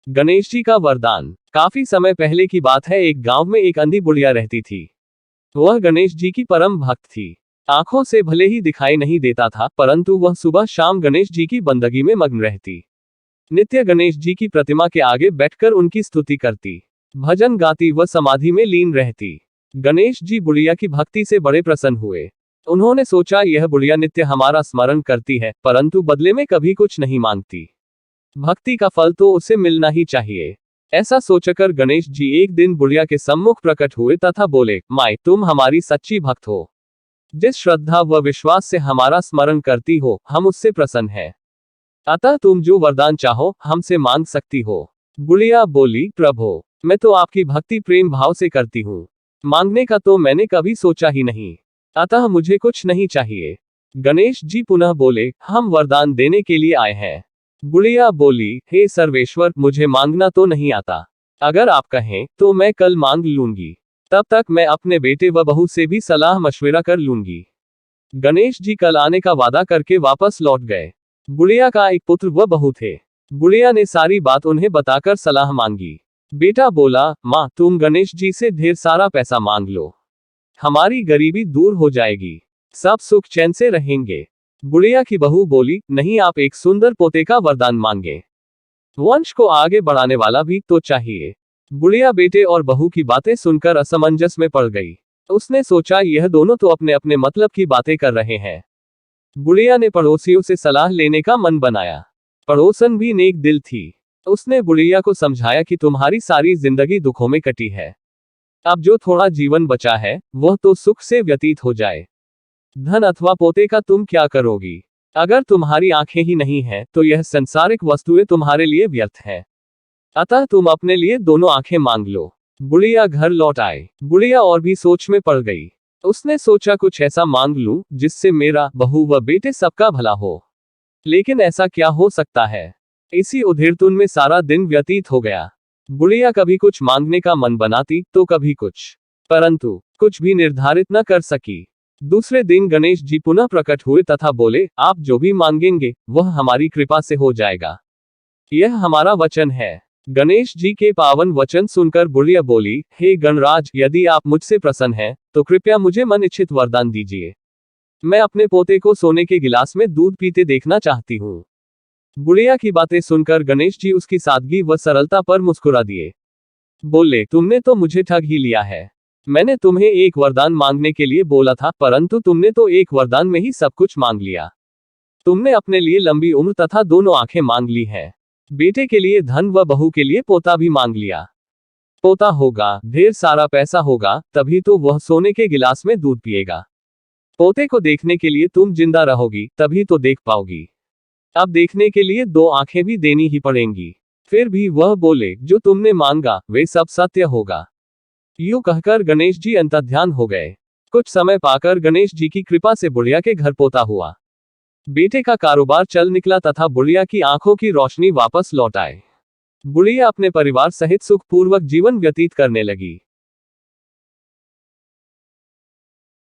गणेश जी का वरदान। काफी समय पहले की बात है, एक गांव में एक अंधी बुढ़िया रहती थी। वह गणेश जी की परम भक्त थी। आंखों से भले ही दिखाई नहीं देता था, परंतु वह सुबह शाम गणेश जी की बंदगी में मग्न रहती। नित्य गणेश जी की प्रतिमा के आगे बैठकर उनकी स्तुति करती, भजन गाती व समाधि में लीन रहती। गणेश जी बुढ़िया की भक्ति से बड़े प्रसन्न हुए। उन्होंने सोचा, यह बुढ़िया नित्य हमारा स्मरण करती है, परंतु बदले में कभी कुछ नहीं मांगती। भक्ति का फल तो उसे मिलना ही चाहिए। ऐसा सोचकर गणेश जी एक दिन बुढ़िया के सम्मुख प्रकट हुए तथा बोले, माई, तुम हमारी सच्ची भक्त हो। जिस श्रद्धा व विश्वास से हमारा स्मरण करती हो, हम उससे प्रसन्न हैं। अतः तुम जो वरदान चाहो हमसे मांग सकती हो। बुढ़िया बोली, प्रभो, मैं तो आपकी भक्ति प्रेम भाव से करती हूँ। मांगने का तो मैंने कभी सोचा ही नहीं, अतः मुझे कुछ नहीं चाहिए। गणेश जी पुनः बोले, हम वरदान देने के लिए आए हैं। बुढ़िया बोली, हे सर्वेश्वर, मुझे मांगना तो नहीं आता। अगर आप कहें तो मैं कल मांग लूंगी। तब तक मैं अपने बेटे व बहू से भी सलाह मशविरा कर लूंगी। गणेश जी कल आने का वादा करके वापस लौट गए। बुढ़िया का एक पुत्र व बहू थे। बुढ़िया ने सारी बात उन्हें बताकर सलाह मांगी। बेटा बोला, माँ, तुम गणेश जी से ढेर सारा पैसा मांग लो, हमारी गरीबी दूर हो जाएगी, सब सुख चैन से रहेंगे। बुढ़िया की बहू बोली, नहीं, आप एक सुंदर पोते का वरदान मांगे, वंश को आगे बढ़ाने वाला भी तो चाहिए। बुढ़िया बेटे और बहू की बातें सुनकर असमंजस में पड़ गई। उसने सोचा, यह दोनों तो अपने अपने मतलब की बातें कर रहे हैं। बुढ़िया ने पड़ोसियों से सलाह लेने का मन बनाया। पड़ोसन भी नेक दिल थी। उसने बुढ़िया को समझाया कि तुम्हारी सारी जिंदगी दुखों में कटी है, अब जो थोड़ा जीवन बचा है वह तो सुख से व्यतीत हो जाए। धन अथवा पोते का तुम क्या करोगी? अगर तुम्हारी आंखें ही नहीं हैं तो यह संसारिक वस्तुएं तुम्हारे लिए व्यर्थ है। अतः तुम अपने लिए दोनों आंखें मांग लो। बुढ़िया घर लौट आए। बुढ़िया और भी सोच में पड़ गई। उसने सोचा, कुछ ऐसा मांग लूं जिससे मेरा, बहू व बेटे सबका भला हो। लेकिन ऐसा क्या हो सकता है? इसी उधेड़तुन में सारा दिन व्यतीत हो गया। बुढ़िया कभी कुछ मांगने का मन बनाती तो कभी कुछ, परंतु कुछ भी निर्धारित न कर सकी। दूसरे दिन गणेश जी पुनः प्रकट हुए तथा बोले, आप जो भी मांगेंगे वह हमारी कृपा से हो जाएगा, यह हमारा वचन है। गणेश जी के पावन वचन सुनकर बुढ़िया बोली, हे गणराज, यदि आप मुझसे प्रसन्न हैं तो कृपया मुझे मन इच्छित वरदान दीजिए। मैं अपने पोते को सोने के गिलास में दूध पीते देखना चाहती हूँ। बुढ़िया की बातें सुनकर गणेश जी उसकी सादगी व सरलता पर मुस्कुरा दिए। बोले, तुमने तो मुझे ठग ही लिया है। मैंने तुम्हें एक वरदान मांगने के लिए बोला था, परंतु तुमने तो एक वरदान में ही सब कुछ मांग लिया। तुमने अपने लिए लंबी उम्र तथा दोनों आंखें मांग ली हैं। बेटे के लिए धन व बहू के लिए पोता भी मांग लिया। पोता होगा, ढेर सारा पैसा होगा, तभी तो वह सोने के गिलास में दूध पिएगा। पोते को देखने के लिए तुम जिंदा रहोगी, तभी तो देख पाओगी। अब देखने के लिए दो आंखें भी देनी ही पड़ेंगी। फिर भी वह बोले, जो तुमने मांगा वे सब सत्य होगा। यूं कहकर गणेश जी अंतर्ध्यान हो गए। कुछ समय पाकर गणेश जी की कृपा से बुढ़िया के घर पोता हुआ। बेटे का कारोबार चल निकला तथा बुढ़िया की आंखों की रोशनी वापस लौट आए। बुढ़िया अपने परिवार सहित सुखपूर्वक जीवन व्यतीत करने लगी।